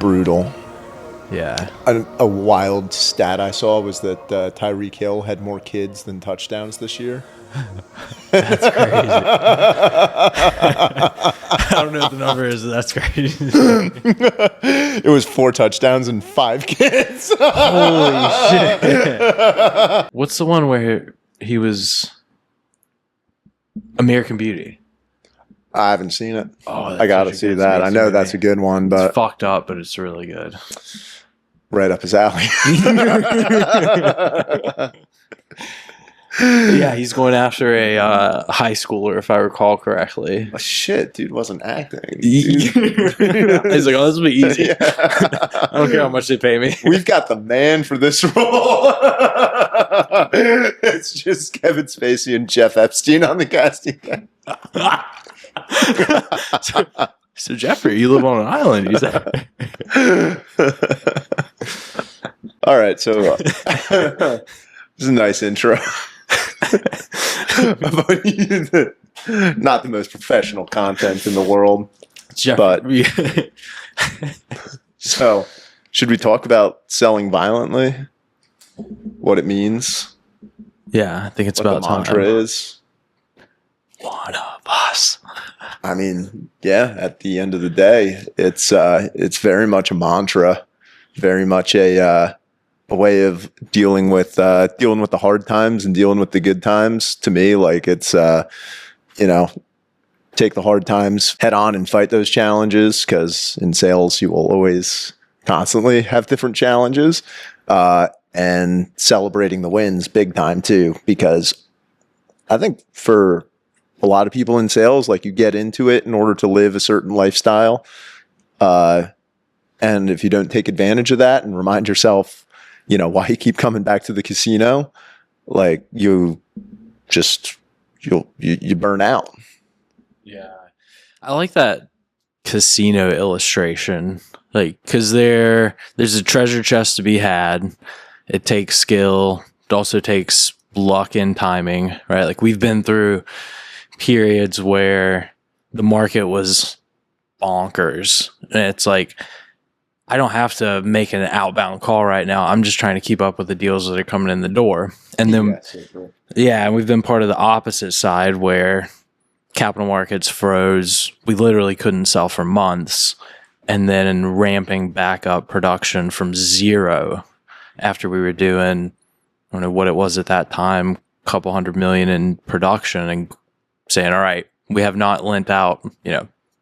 brutal. Yeah. A wild stat I saw was that Tyreek Hill had more kids than touchdowns this year. That's crazy. I don't know what the number is. That's crazy. It was 4 touchdowns and 5 kids. Holy shit. What's the one where he was American Beauty? I haven't seen it. Oh, I gotta see that. I know that's a good one, but it's fucked up, but it's really good. Right up his alley. Yeah, he's going after a high schooler, if I recall correctly. Oh, shit, dude wasn't acting. He's like, oh, this will be easy. Yeah. I don't care how much they pay me. We've got the man for this role. It's just Kevin Spacey and Jeff Epstein on the casting. So Jeffrey, you live on an island. You said. All right, so this is a nice intro. Not the most professional content in the world, but so should we talk about selling violently? What it means? Yeah, I think it's what about the mantra time. Is one of us. I mean, yeah. At the end of the day, it's very much a mantra, very much a way of dealing with the hard times and dealing with the good times. To me, like it's take the hard times head on and fight those challenges, because in sales you will always constantly have different challenges, and celebrating the wins big time too, because I think for a lot of people in sales, like you get into it in order to live a certain lifestyle. And if you don't take advantage of that and remind yourself, why you keep coming back to the casino, like you burn out. Yeah. I like that casino illustration. Like, cause there's a treasure chest to be had. It takes skill. It also takes luck and timing, right? Like we've been through periods where the market was bonkers, and it's like, I don't have to make an outbound call right now. I'm just trying to keep up with the deals that are coming in the door. And then, and we've been part of the opposite side where capital markets froze. We literally couldn't sell for months, and then ramping back up production from zero after we were doing, I don't know what it was at that time, a couple $100 million in production, and saying, all right, we have not lent out,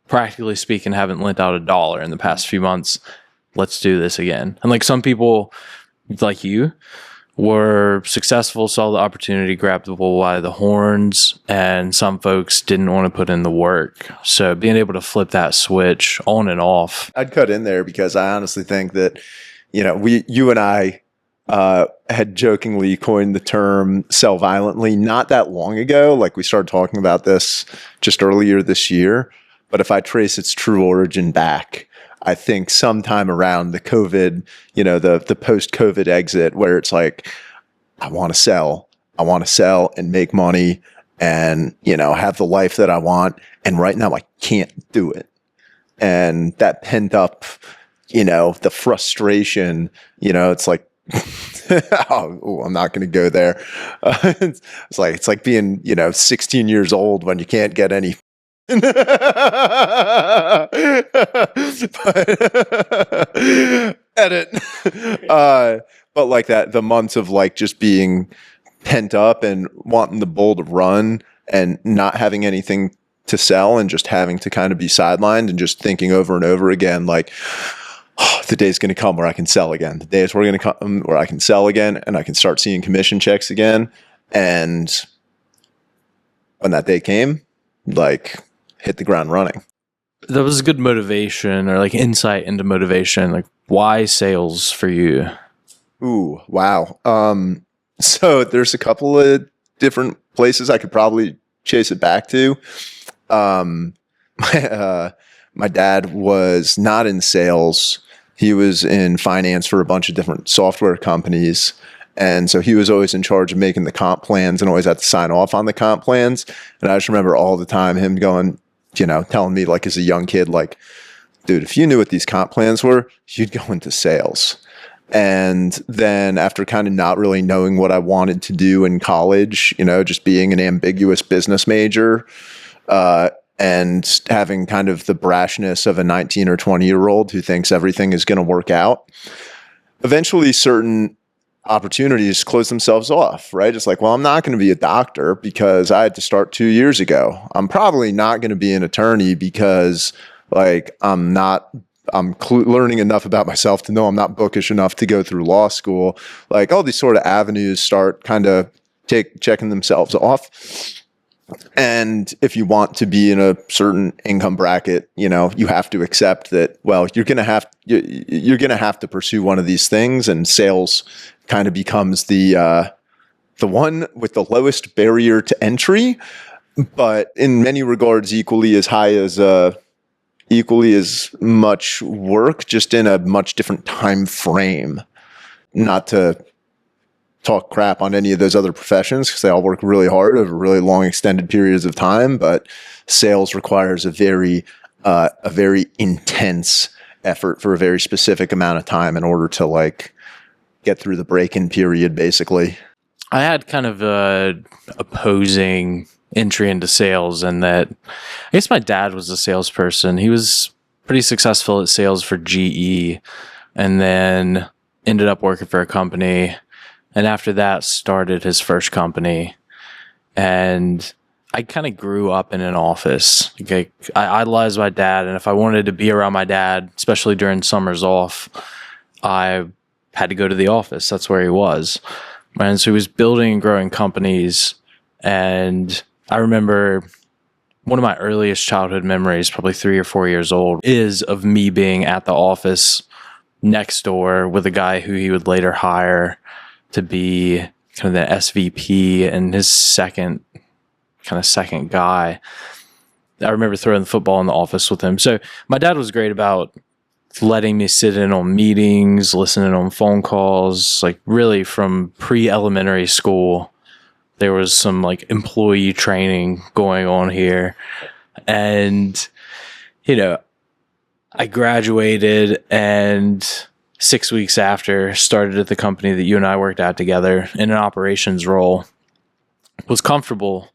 practically speaking, haven't lent out $1 in the past few months. Let's do this again. And like some people like you were successful, saw the opportunity, grabbed the bull by the horns, and some folks didn't want to put in the work. So being able to flip that switch on and off. I'd cut in there because I honestly think that, you and I had jokingly coined the term sell violently not that long ago. Like we started talking about this just earlier this year. But if I trace its true origin back, I think sometime around the COVID, the post-COVID exit, where it's like, I want to sell and make money and, have the life that I want. And right now I can't do it. And that pent up, the frustration, it's like, I'm not going to go there. It's like being, 16 years old when you can't get any. Edit. But like that, the months of like just being pent up and wanting the bull to run and not having anything to sell and just having to kind of be sidelined and just thinking over and over again, like, the day's going to come where I can sell again. The days where going to come where I can sell again and I can start seeing commission checks again. And when that day came, like, hit the ground running. That was a good motivation, or like insight into motivation. Like, why sales for you? Ooh, wow. So there's a couple of different places I could probably chase it back to. My dad was not in sales. He was in finance for a bunch of different software companies. And so he was always in charge of making the comp plans and always had to sign off on the comp plans. And I just remember all the time him going, telling me like as a young kid, like, dude, if you knew what these comp plans were, you'd go into sales. And then after kind of not really knowing what I wanted to do in college, just being an ambiguous business major, and having kind of the brashness of a 19 or 20-year-old who thinks everything is going to work out, eventually certain opportunities close themselves off, right? It's like, well, I'm not going to be a doctor because I had to start 2 years ago. I'm probably not going to be an attorney because I'm learning enough about myself to know I'm not bookish enough to go through law school. Like all these sort of avenues start kind of checking themselves off. And if you want to be in a certain income bracket, you have to accept that, well, you're going to have to pursue one of these things, and sales kind of becomes the one with the lowest barrier to entry, but in many regards equally as much work, just in a much different time frame. Not to talk crap on any of those other professions because they all work really hard over really long extended periods of time, but sales requires a very intense effort for a very specific amount of time in order to get through the break-in period, basically. I had kind of a opposing entry into sales, and that I guess my dad was a salesperson. He was pretty successful at sales for GE, and then ended up working for a company, and after that started his first company. And I kind of grew up in an office. I idolized my dad, and if I wanted to be around my dad, especially during summers off, I had to go to the office. That's where he was. And so he was building and growing companies. And I remember one of my earliest childhood memories, probably 3 or 4 years old, is of me being at the office next door with a guy who he would later hire to be kind of the SVP and his second guy. I remember throwing the football in the office with him. So my dad was great about letting me sit in on meetings, listening on phone calls, really from pre-elementary school. There was some employee training going on here. And, I graduated, and 6 weeks after started at the company that you and I worked at together in an operations role. Was comfortable,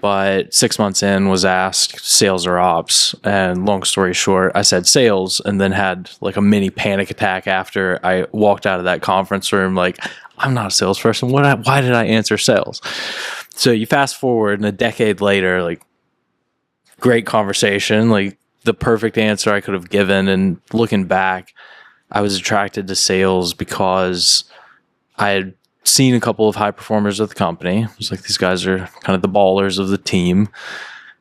but 6 months in was asked sales or ops. And long story short, I said sales, and then had a mini panic attack after I walked out of that conference room. I'm not a salesperson. Why did I answer sales? So you fast forward, and a decade later, great conversation, the perfect answer I could have given. And looking back, I was attracted to sales because I had seen a couple of high performers at the company. It was these guys are kind of the ballers of the team,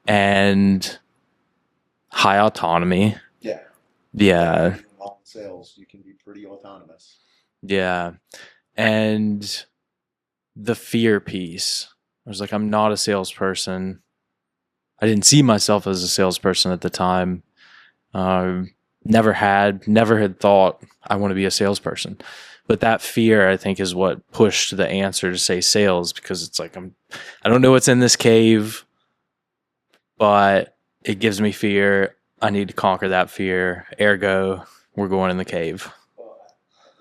and high autonomy. Yeah. Yeah. In sales, you can be pretty autonomous. Yeah. And the fear piece. I was I'm not a salesperson. I didn't see myself as a salesperson at the time. Never had thought I want to be a salesperson. But that fear, I think, is what pushed the answer to say sales, because it's I don't know what's in this cave, but it gives me fear. I need to conquer that fear. Ergo, we're going in the cave.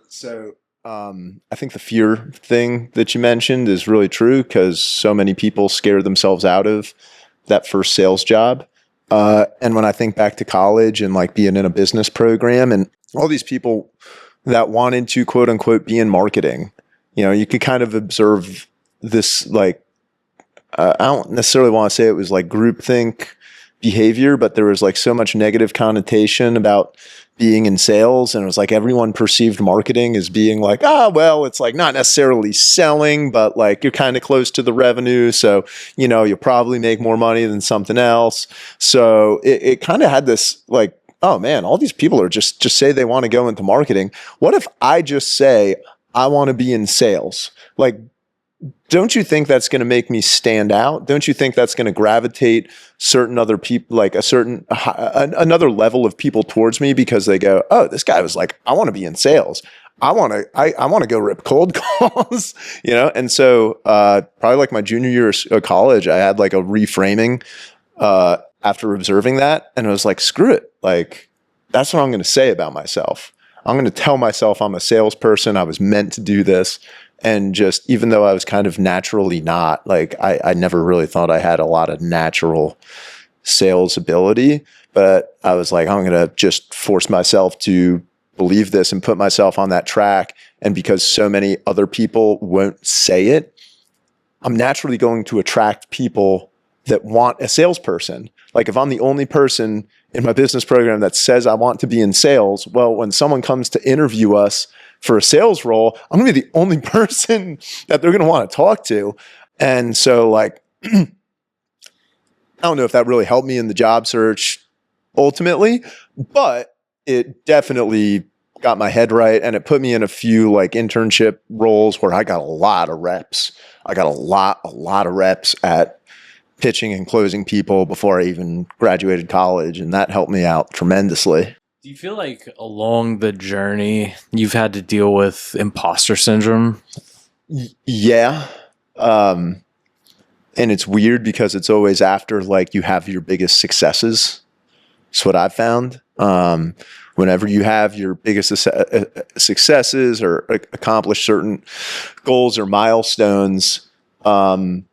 So I think the fear thing that you mentioned is really true, because so many people scare themselves out of that first sales job. And when I think back to college and being in a business program and all these people that wanted to quote unquote be in marketing, you could kind of observe this, I don't necessarily want to say it was groupthink behavior, but there was so much negative connotation about being in sales. And it was everyone perceived marketing as being well, it's not necessarily selling, but you're kind of close to the revenue. So, you'll probably make more money than something else. So it kind of had this oh man, all these people are just say they want to go into marketing. What if I just say I want to be in sales? Don't you think that's going to make me stand out? Don't you think that's going to gravitate certain other people, another level of people towards me, because they go, oh, this guy was I want to be in sales. I want to go rip cold calls, And so probably my junior year of college, I had a reframing after observing that, and I was screw it. that's what I'm going to say about myself. I'm going to tell myself I'm a salesperson. I was meant to do this. And just, even though I was kind of naturally not, like, I never really thought I had a lot of natural sales ability, but I was like, I'm going to just force myself to believe this and put myself on that track. And because so many other people won't say it, I'm naturally going to attract people that want a salesperson. Like, if I'm the only person in my business program that says I want to be in sales, well, when someone comes to interview us for a sales role, I'm going to be the only person that they're going to want to talk to. And so, like, I don't know if that really helped me in the job search ultimately, but it definitely got my head right, and it put me in a few like internship roles where I got a lot of reps. I got a lot of reps at pitching and closing people before I even graduated college, and that helped me out tremendously. Do you feel like along the journey you've had to deal with imposter syndrome? Yeah. And it's weird because it's always after like you have your biggest successes. That's what I've found. Whenever you have your biggest successes or accomplish certain goals or milestones, and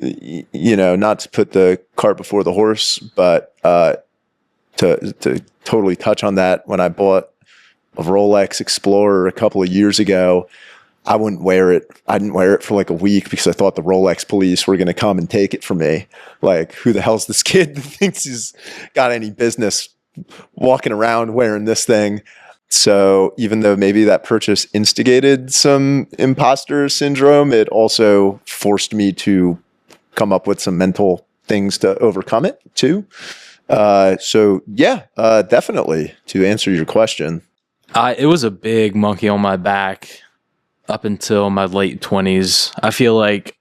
you know, not to put the cart before the horse, but to totally touch on that, when I bought a Rolex Explorer a couple of years ago, I wouldn't wear it. I didn't wear it for like a week because I thought the Rolex police were going to come and take it from me. Like, who the hell's this kid that thinks he's got any business walking around wearing this thing? So even though maybe that purchase instigated some imposter syndrome, it also forced me to come up with some mental things to overcome it too. So yeah, definitely, to answer your question. It was a big monkey on my back up until my late 20s. I feel like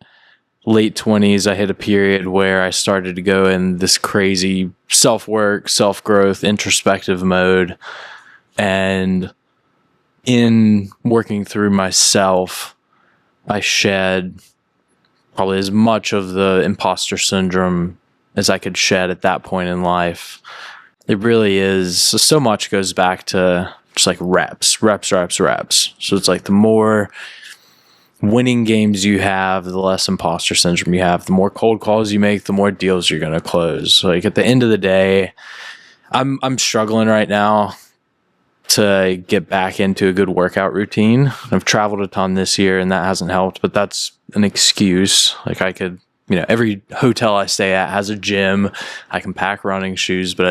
late 20s, I hit a period where I started to go in this crazy self-work, self-growth, introspective mode. And in working through myself, I shed probably as much of the imposter syndrome as I could shed at that point in life. It really is. So much goes back to just like reps. So it's like the more winning games you have, the less imposter syndrome you have. The more cold calls you make, the more deals you're going to close. Like, at the end of the day, I'm struggling right now to get back into a good workout routine. I've traveled a ton this year and that hasn't helped, but that's an excuse. Like, I could, you know, every hotel I stay at has a gym. I can pack running shoes, but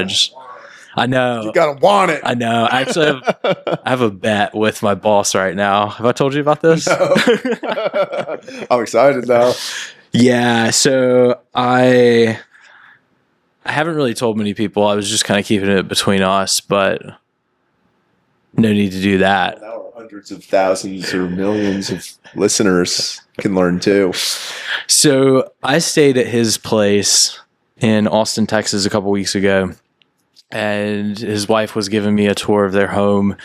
I know. You gotta want it. I know. Actually, I have a bet with my boss right now. Have I told you about this? No. I'm excited now. Yeah. So I haven't really told many people. I was just kind of keeping it between us, but no need to do that. Now hundreds of thousands or millions of listeners can learn too. So I stayed at his place in Austin, Texas a couple weeks ago. And his wife was giving me a tour of their home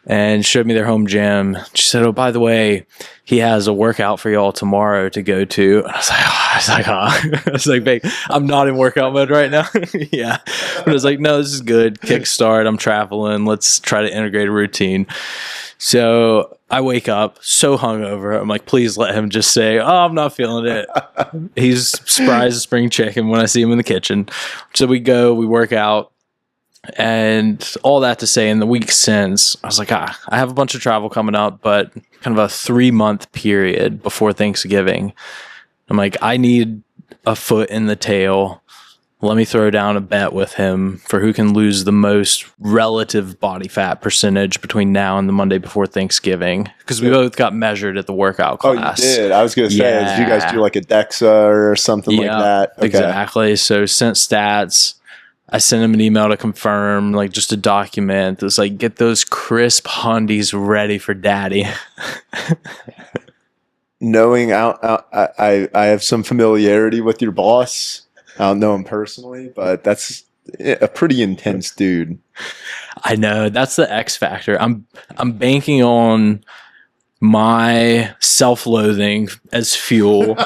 and showed me their home gym. She said, "Oh, by the way, he has a workout for y'all tomorrow to go to." And I was like, "Babe, I'm not in workout mode right now." Yeah. But I was like, "No, this is good. Kickstart. I'm traveling. Let's try to integrate a routine." So I wake up so hungover. I'm like, please let him just say, "Oh, I'm not feeling it." He's spry as a spring chicken when I see him in the kitchen. So we go, we work out. And all that to say, in the week since, I was like, I have a bunch of travel coming up, but kind of a 3-month period before Thanksgiving. I'm like, I need a foot in the tail. Let me throw down a bet with him for who can lose the most relative body fat percentage between now and the Monday before Thanksgiving. Because we both got measured at the workout class. Oh, you did? I was going to say, did you guys do like a DEXA or something like that? Okay. Exactly. So sent stats. I sent him an email to confirm, like, just a document that's like, get those crisp hundies ready for daddy. Knowing I have some familiarity with your boss. I don't know him personally, but that's a pretty intense dude. I know, that's the X factor. I'm banking on my self-loathing as fuel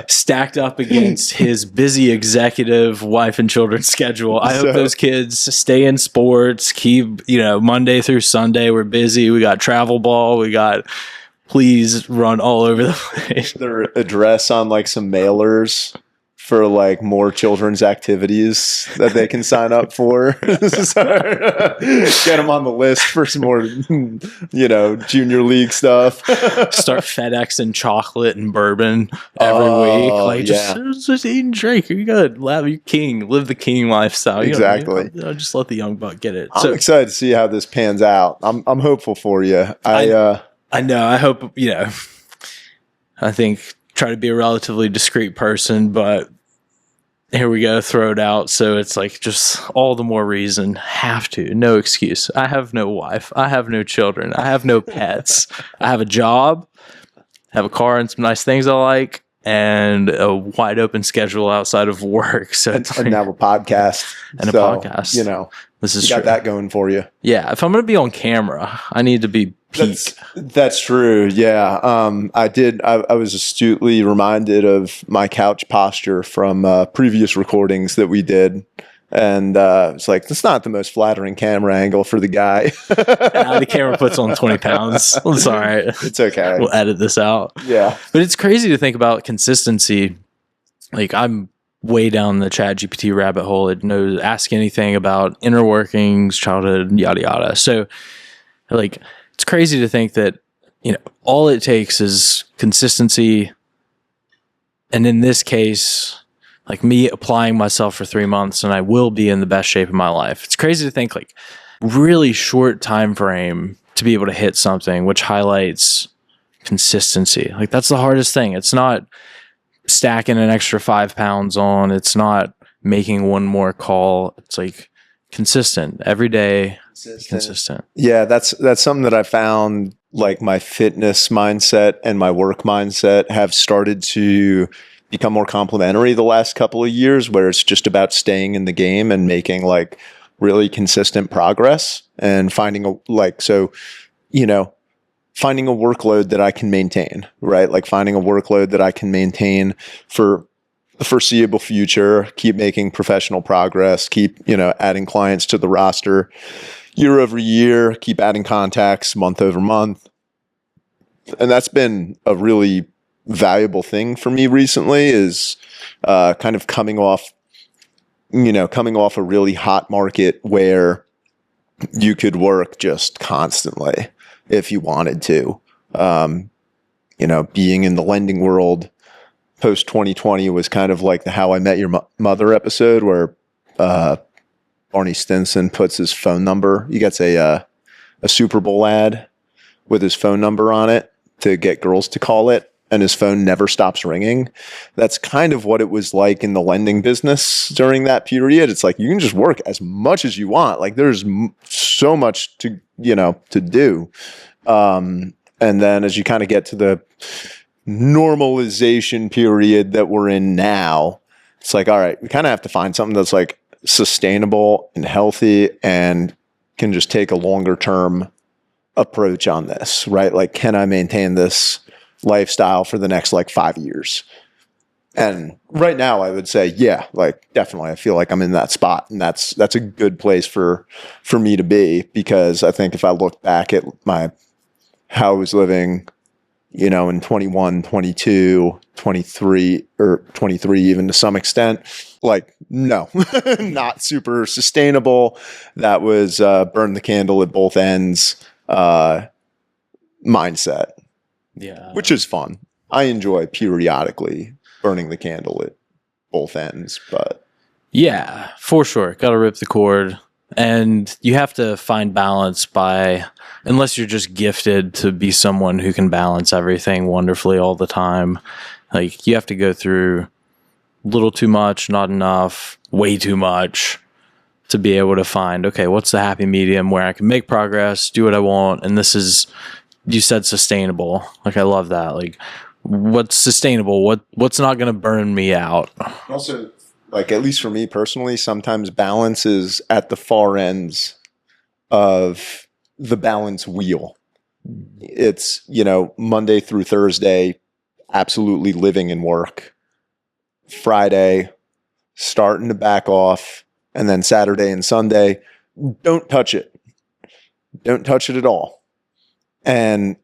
stacked up against his busy executive wife and children schedule. I hope those kids stay in sports, keep, Monday through Sunday, we're busy. We got travel ball. We got, please run all over the place. Their address on like some mailers for like more children's activities that they can sign up for. Get them on the list for some more, junior league stuff. Start FedExing chocolate and bourbon every week. Like just eat and drink. You're good. Live the king lifestyle. Exactly. Just let the young buck get it. I'm excited to see how this pans out. I'm hopeful for you. I know. I hope, I think try to be a relatively discreet person, but here we go, throw it out. So it's like just all the more reason, have to, no excuse. I have no wife. I have no children. I have no pets. I have a job, have a car and some nice things I like, and a wide open schedule outside of work. So and now a podcast. And a podcast. This is got that going for you. Yeah. If I'm going to be on camera, I need to be peak. That's true. Yeah. I was astutely reminded of my couch posture from previous recordings that we did. And it's like, that's not the most flattering camera angle for the guy. The camera puts on 20 pounds. It's all right. It's okay. We'll edit this out. Yeah. But it's crazy to think about consistency. Like, I'm way down the ChatGPT rabbit hole. It knows ask anything about inner workings, childhood, yada yada. So like it's crazy to think that all it takes is consistency, and in this case, like me applying myself for 3 months and I will be in the best shape of my life. It's crazy to think like really short time frame to be able to hit something, which highlights consistency. Like that's the hardest thing. It's not stacking an extra 5 pounds on. It's not making one more call. It's like consistent every day. Consistent. Yeah, that's something that I found. Like my fitness mindset and my work mindset have started to become more complementary the last couple of years, where it's just about staying in the game and making like really consistent progress and finding finding a workload that I can maintain, right? Like finding a workload that I can maintain for the foreseeable future, keep making professional progress, keep, adding clients to the roster year over year, keep adding contacts month over month. And that's been a really valuable thing for me recently, is kind of coming off a really hot market where you could work just constantly if you wanted to. Being in the lending world post 2020 was kind of like the How I Met Your Mother episode where Barney Stinson puts his phone number. He gets a Super Bowl ad with his phone number on it to get girls to call it, and his phone never stops ringing. That's kind of what it was like in the lending business during that period. It's like you can just work as much as you want. Like there's so much to do. And then as you kind of get to the normalization period that we're in now, it's like, all right, we kind of have to find something that's like sustainable and healthy and can just take a longer term approach on this, right? Like, can I maintain this lifestyle for the next like 5 years? And right now I would say, yeah, like definitely I feel like I'm in that spot, and that's a good place for me to be, because I think if I look back at how I was living, in 21, 22, 23, or 23 even to some extent, like, no, not super sustainable. That was burn the candle at both ends mindset. Yeah. Which is fun. I enjoy periodically burning the candle at both ends, but yeah, for sure. Got to rip the cord. And you have to find balance unless you're just gifted to be someone who can balance everything wonderfully all the time. Like you have to go through a little too much, not enough, way too much to be able to find, okay, what's the happy medium where I can make progress, do what I want. And this is, you said sustainable. Like, I love that. Like, what's sustainable? What's not going to burn me out? Also, like, at least for me personally, sometimes balance is at the far ends of the balance wheel, It's, Monday through Thursday, absolutely living and work. Friday, starting to back off. And then Saturday and Sunday, don't touch it. Don't touch it at all. And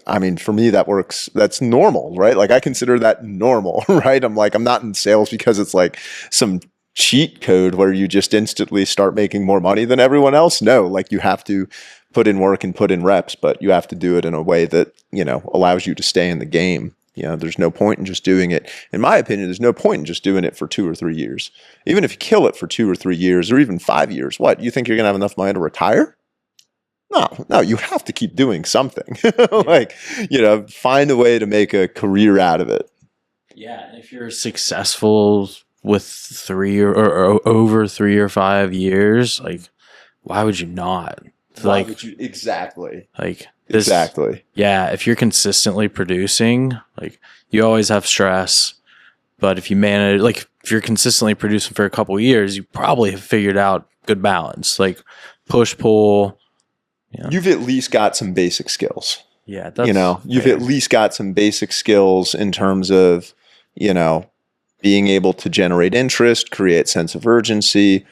I mean, for me, that works. That's normal, right? Like I consider that normal, right? I'm not in sales because it's like some cheat code where you just instantly start making more money than everyone else. No, like you have to put in work and put in reps, but you have to do it in a way that, allows you to stay in the game. There's no point in just doing it. In my opinion, there's no point in just doing it for 2 or 3 years. Even if you kill it for 2 or 3 years or even 5 years, what, you think you're going to have enough money to retire? No, you have to keep doing something. Like, find a way to make a career out of it. Yeah. And if you're successful with 3 or over 3 or 5 years, like, why would you not? Why would you? Exactly. Like, exactly. Yeah. If you're consistently producing, like, you always have stress. But if you manage, like, if you're consistently producing for a couple of years, you probably have figured out good balance, like push, pull. You've at least got some basic skills. Yeah. You've at least got some basic skills in terms of, being able to generate interest, create sense of urgency,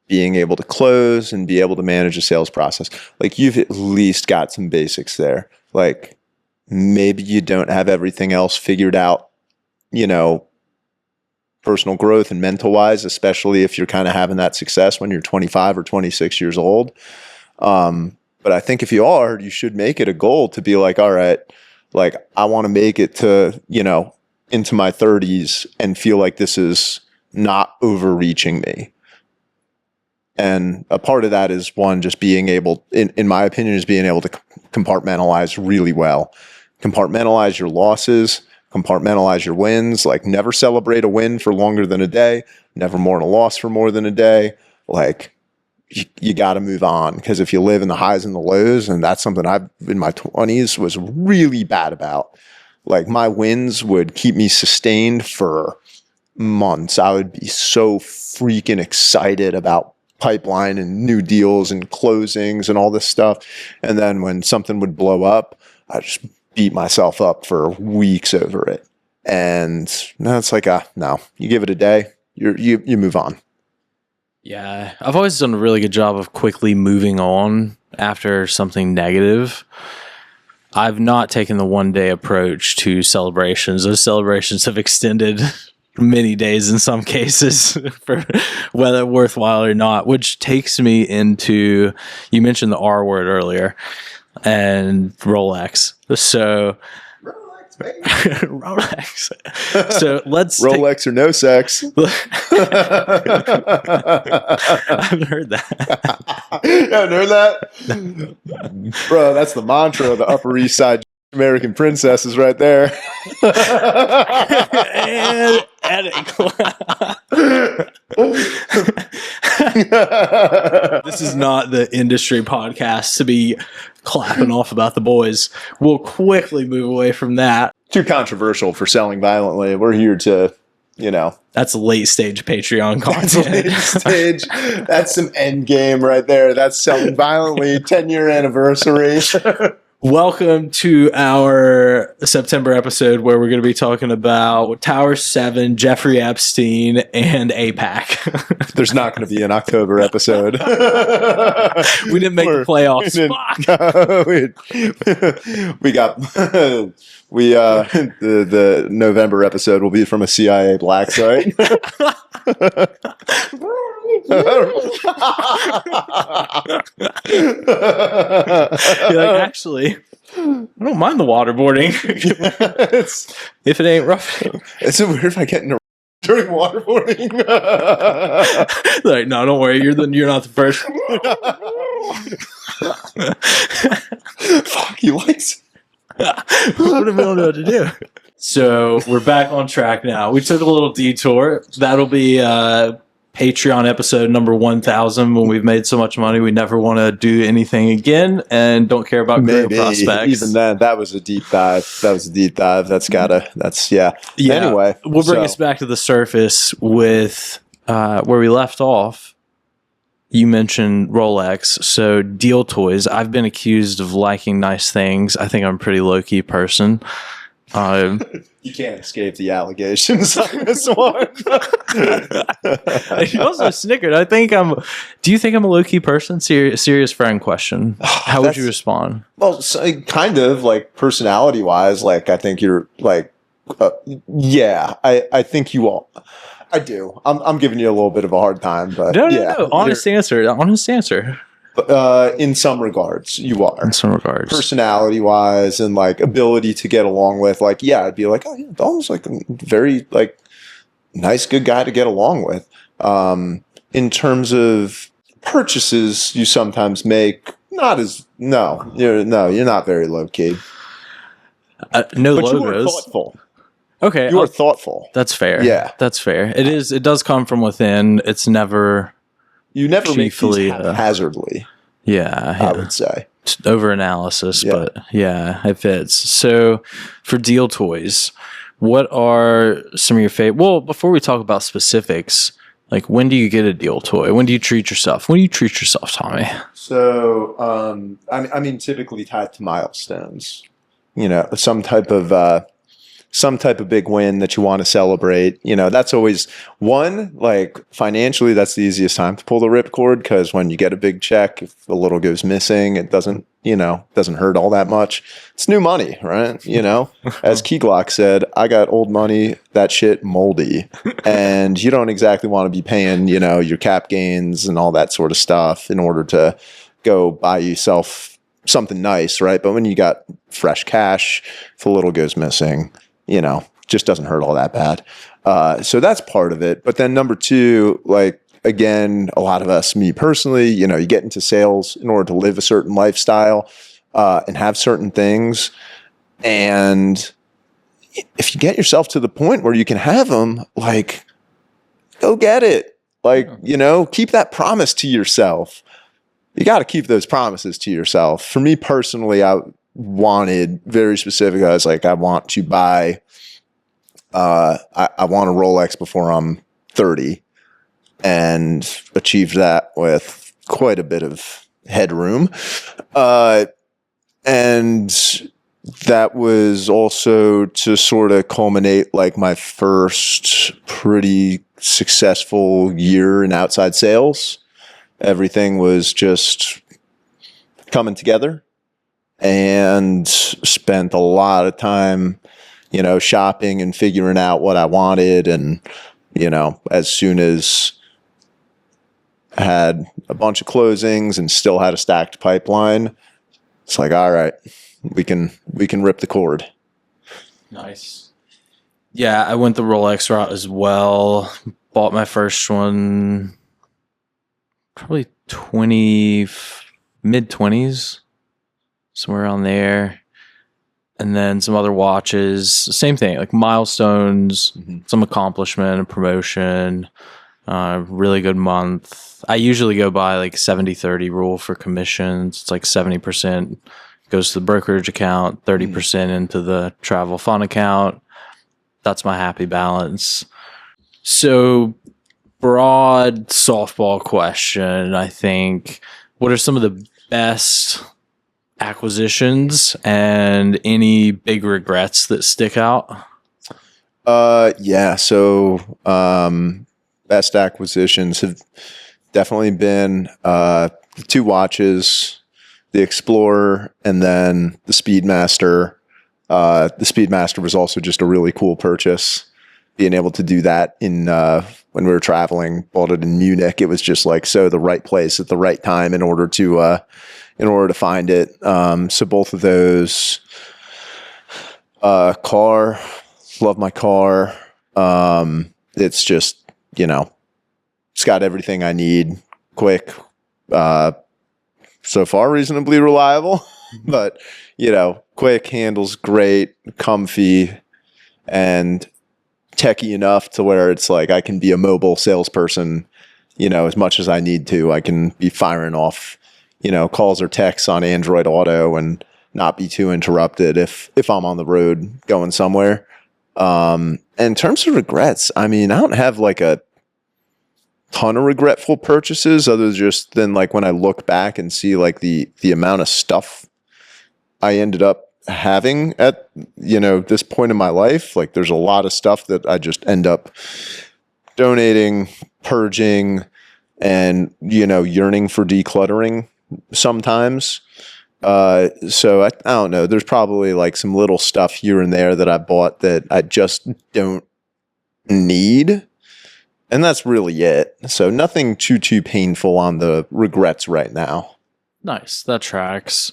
being able to close and be able to manage a sales process. Like you've at least got some basics there. Like maybe you don't have everything else figured out, personal growth and mental wise, especially if you're kind of having that success when you're 25 or 26 years old. But I think if you are, you should make it a goal to be like, all right, like I want to make it to, into my 30s and feel like this is not overreaching me. And a part of that is one, just being able, in my opinion, is being able to compartmentalize really well. Compartmentalize your losses, compartmentalize your wins, like never celebrate a win for longer than a day, never mourn a loss for more than a day. Like you got to move on, because if you live in the highs and the lows, and that's something I've in my 20s was really bad about. Like my wins would keep me sustained for months. I would be so freaking excited about pipeline and new deals and closings and all this stuff. And then when something would blow up, I just beat myself up for weeks over it. And now it's like, no, you give it a day, you move on. Yeah, I've always done a really good job of quickly moving on after something negative. I've not taken the one-day approach to celebrations. Those celebrations have extended many days in some cases, for whether worthwhile or not, which takes me into, you mentioned the R word earlier, and Rolex. So Rolex. So let's Rolex or no sex. I haven't heard that. You haven't heard that? Bro, that's the mantra of the Upper East Side American princesses right there. And edit. This is not the industry podcast to be clapping off about the boys. We'll quickly move away from that. Too controversial for selling violently. We're here to, That's late stage Patreon content. Late stage. That's some end game right there. That's selling violently. 10-year anniversary. Welcome to our September episode where we're going to be talking about Tower 7, Jeffrey Epstein, and APAC. There's not going to be an October episode. We didn't make the playoffs. We got the November episode will be from a CIA black site. You're like, actually, I don't mind the waterboarding. If it ain't rough. It's so weird if I get in a during waterboarding. Like, no, don't worry. You're not the first. Fuck, he likes it. What if we don't know what to do? So we're back on track now. We took a little detour. That'll be Patreon episode number 1000 when we've made so much money we never want to do anything again and don't care about career prospects. Even then, that was a deep dive. Yeah. Anyway, we'll bring us back to the surface with where we left off. you mentioned Rolex. So deal toys. I've been accused of liking nice things. I think I'm a pretty low key person. You can't escape the allegations on this one. You also snickered. Do you think I'm a low key person? Serious friend question. How would you respond? Well, so, kind of like personality wise, like I think you're like, yeah, I think you all. I do. I'm giving you a little bit of a hard time, but no. Honest answer. In some regards, you are. In some regards, personality wise and like ability to get along with, like, yeah, I'd be like, oh yeah, Dalton's like a very like nice, good guy to get along with. In terms of purchases you sometimes make, you're not very low key. No but logos. You are thoughtful. Okay, you are thoughtful. That's fair. Yeah, that's fair. It is. It does come from within. It's never. You never make these haphazardly. Yeah, I would say over analysis, but yeah, it fits. So, for deal toys, what are some of your favorite? Well, before we talk about specifics, like when do you get a deal toy? When do you treat yourself? When do you treat yourself, Tommy? So, I mean, typically tied to milestones. You know, some type of big win that you want to celebrate. You know, that's always one, like financially, that's the easiest time to pull the ripcord, because when you get a big check, if a little goes missing, it doesn't hurt all that much. It's new money, right? You know, as Key Glock said, I got old money, that shit moldy. And you don't exactly want to be paying, you know, your cap gains and all that sort of stuff in order to go buy yourself something nice, right? But when you got fresh cash, if a little goes missing, you know, just doesn't hurt all that bad. So that's part of it. But then number two, like, again, a lot of us, me personally, you know, you get into sales in order to live a certain lifestyle and have certain things. And if you get yourself to the point where you can have them, like, go get it. Like, you know, keep that promise to yourself. You got to keep those promises to yourself. For me personally, I wanted very specific. I was like, I want to buy, I want a Rolex before I'm 30, and achieved that with quite a bit of headroom. And that was also to sort of culminate like my first pretty successful year in outside sales. Everything was just coming together, and spent a lot of time, you know, shopping and figuring out what I wanted. And, you know, as soon as I had a bunch of closings and still had a stacked pipeline, it's like, all right, we can rip the cord. Nice. Yeah, I went the Rolex route as well. Bought my first one probably mid-20s, somewhere around there. And then some other watches, same thing, like milestones, some accomplishment, a promotion, really good month. I usually go by like 70-30 rule for commissions. It's like 70% goes to the brokerage account, 30% into the travel fund account. That's my happy balance. So, broad softball question, I think. What are some of the best acquisitions and any big regrets that stick out? Yeah. So, best acquisitions have definitely been the two watches, the Explorer, and then the Speedmaster. The Speedmaster was also just a really cool purchase. Being able to do that in when we were traveling, bought it in Munich. It was just like the right place at the right time in order to find it. So both of those. Car, love my car. It's just, you know, it's got everything I need. Quick, so far reasonably reliable, but, you know, quick, handles great, comfy, and techie enough to where it's like I can be a mobile salesperson, you know, as much as I need to. I can be firing off, you know, calls or texts on Android Auto and not be too interrupted if I'm on the road going somewhere. In terms of regrets, I mean, I don't have like a ton of regretful purchases other than like when I look back and see like the amount of stuff I ended up having at, this point in my life. Like there's a lot of stuff that I just end up donating, purging, and, yearning for decluttering sometimes. So I don't know. There's probably like some little stuff here and there that I bought that I just don't need. And that's really it. So nothing too painful on the regrets right now. Nice. That tracks.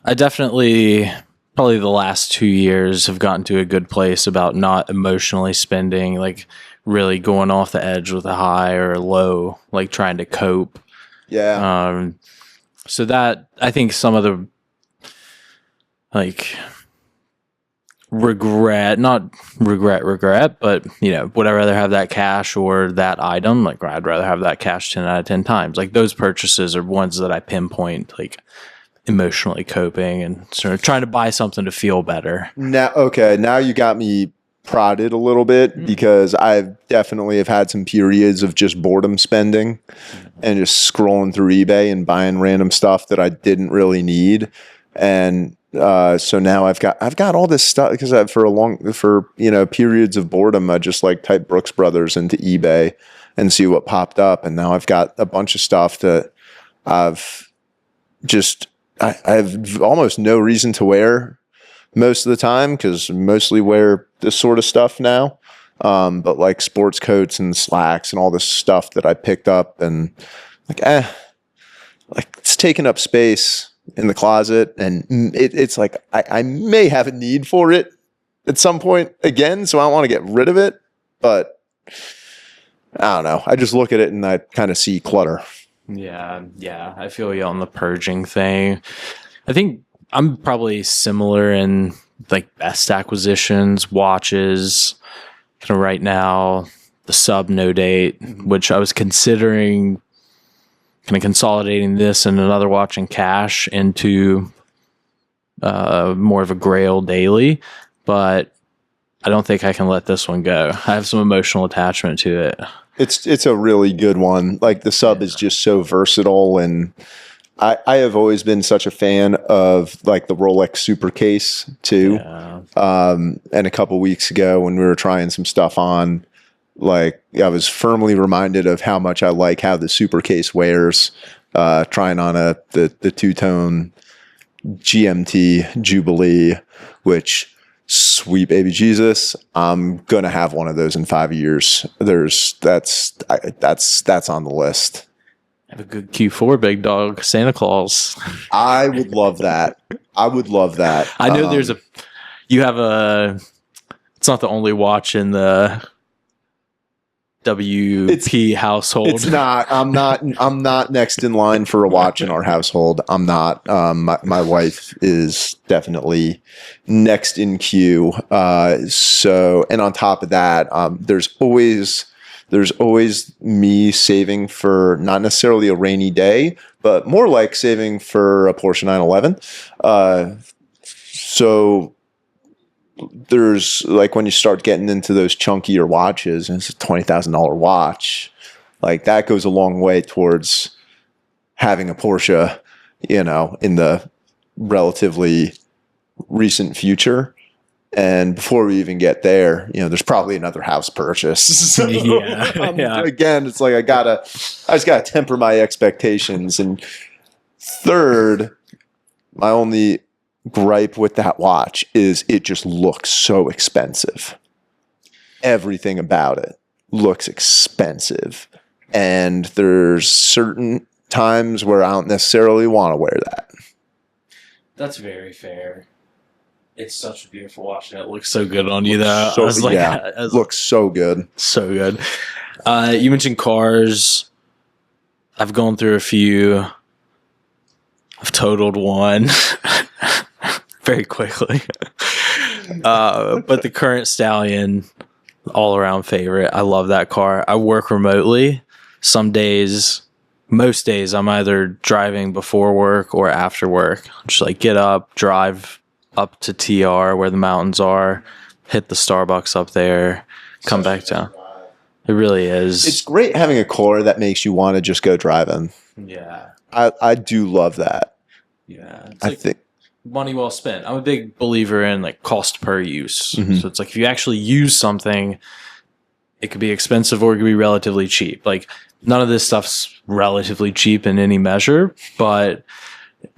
I definitely, probably the last 2 years, have gotten to a good place about not emotionally spending, like really going off the edge with a high or a low, like trying to cope. Yeah. So that, I think some of the, like, not regret, but, would I rather have that cash or that item? Like, I'd rather have that cash 10 out of 10 times. Like, those purchases are ones that I pinpoint, like, emotionally coping and sort of trying to buy something to feel better. Now you got me prodded a little bit because I definitely have had some periods of just boredom spending and just scrolling through eBay and buying random stuff that I didn't really need. And so now I've got all this stuff because for periods of boredom, I just like type Brooks Brothers into eBay and see what popped up. And now I've got a bunch of stuff that I have almost no reason to wear most of the time because mostly wear this sort of stuff now. But like sports coats and slacks and all this stuff that I picked up and like it's taking up space in the closet, and it's like I may have a need for it at some point again, so I don't want to get rid of it, but I don't know. I just look at it and I kind of see clutter. Yeah, I feel you on the purging thing. I think I'm probably similar in like best acquisitions, watches, kind of right now, the sub no date, which I was considering kind of consolidating this and another watch in cash into more of a Grail daily, but I don't think I can let this one go. I have some emotional attachment to it. It's a really good one. Like the sub is just so versatile, and I have always been such a fan of like the Rolex Super Case too. Yeah. And a couple weeks ago when we were trying some stuff on, like I was firmly reminded of how much I like how the Super Case wears. Trying on the two-tone GMT Jubilee, which sweet baby Jesus, I'm gonna have one of those in 5 years. That's on the list. Have a good Q4, big dog, Santa Claus. I would love that. I know it's not the only watch in the WP household. It's not. I'm not next in line for a watch in our household. I'm not. My wife is definitely next in queue. So, and on top of that, there's always me saving for not necessarily a rainy day, but more like saving for a Porsche 911. So there's like when you start getting into those chunkier watches, and it's a $20,000 watch, like that goes a long way towards having a Porsche, in the relatively recent future. And before we even get there, there's probably another house purchase. So, again, it's like I just gotta temper my expectations. And third, my only gripe with that watch is it just looks so expensive. Everything about it looks expensive. And there's certain times where I don't necessarily want to wear that. That's very fair. It's such a beautiful watch, and it looks so good on you, though. Looks so good. So good. You mentioned cars. I've gone through a few. I've totaled one very quickly. But the current Stallion, all-around favorite. I love that car. I work remotely. Most days, I'm either driving before work or after work. Just like get up, drive up to TR where the mountains are, hit the Starbucks up there, come back down. It really is. It's great having a car that makes you want to just go driving. Yeah. I do love that. Yeah. It's I like think. money well spent. I'm a big believer in like cost per use. Mhm. So it's like if you actually use something, it could be expensive or it could be relatively cheap. Like none of this stuff's relatively cheap in any measure, but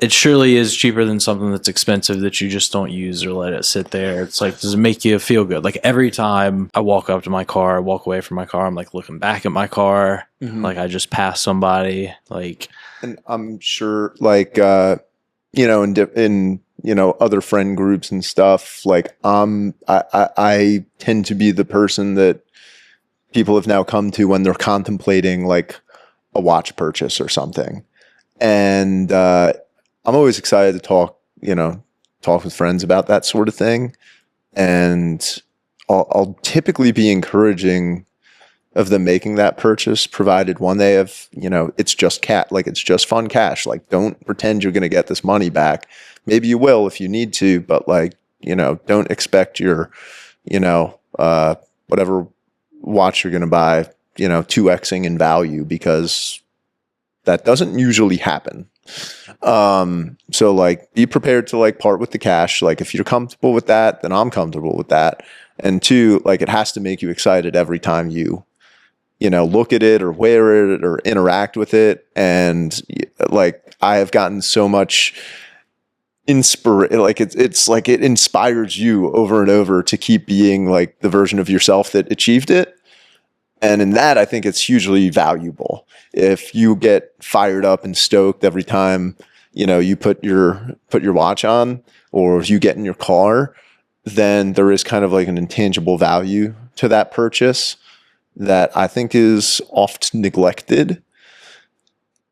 it surely is cheaper than something that's expensive that you just don't use or let it sit there. It's like, does it make you feel good? Like every time I walk up to my car, I walk away from my car, I'm like looking back at my car, like I just passed somebody. Like, And I'm sure, like, in other friend groups and stuff, like, I tend to be the person that people have now come to when they're contemplating like a watch purchase or something. And I'm always excited to talk with friends about that sort of thing. And I'll typically be encouraging of them making that purchase, provided one, they have, it's just it's just fun cash. Like, don't pretend you're going to get this money back. Maybe you will if you need to, but like, don't expect your, whatever watch you're going to buy, 2xing in value, because that doesn't usually happen. So like, be prepared to like part with the cash. Like, if you're comfortable with that, then I'm comfortable with that. And two, like, it has to make you excited every time you look at it or wear it or interact with it. And like, I have gotten so much it's like it inspires you over and over to keep being like the version of yourself that achieved it. And in that, I think it's hugely valuable. If you get fired up and stoked every time, you put your watch on, or if you get in your car, then there is kind of like an intangible value to that purchase that I think is oft neglected,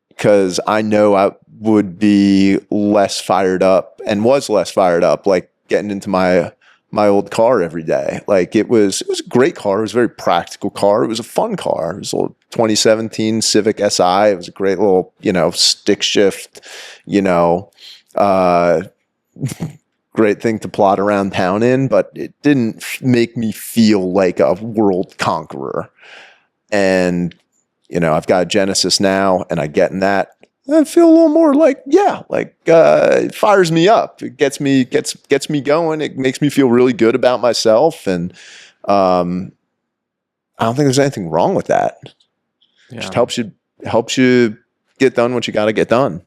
because I know I would be less fired up and was less fired up, like getting into my old car every day. Like, it was a great car. It was a very practical car. It was a fun car. It was a little 2017 Civic Si. It was a great little, stick shift, great thing to plod around town in, but it didn't make me feel like a world conqueror. And, I've got a Genesis now, and I get in that. I feel a little more like, it fires me up. It gets me going. It makes me feel really good about myself. And I don't think there's anything wrong with that. yeah. Just helps you get done what you got to get done.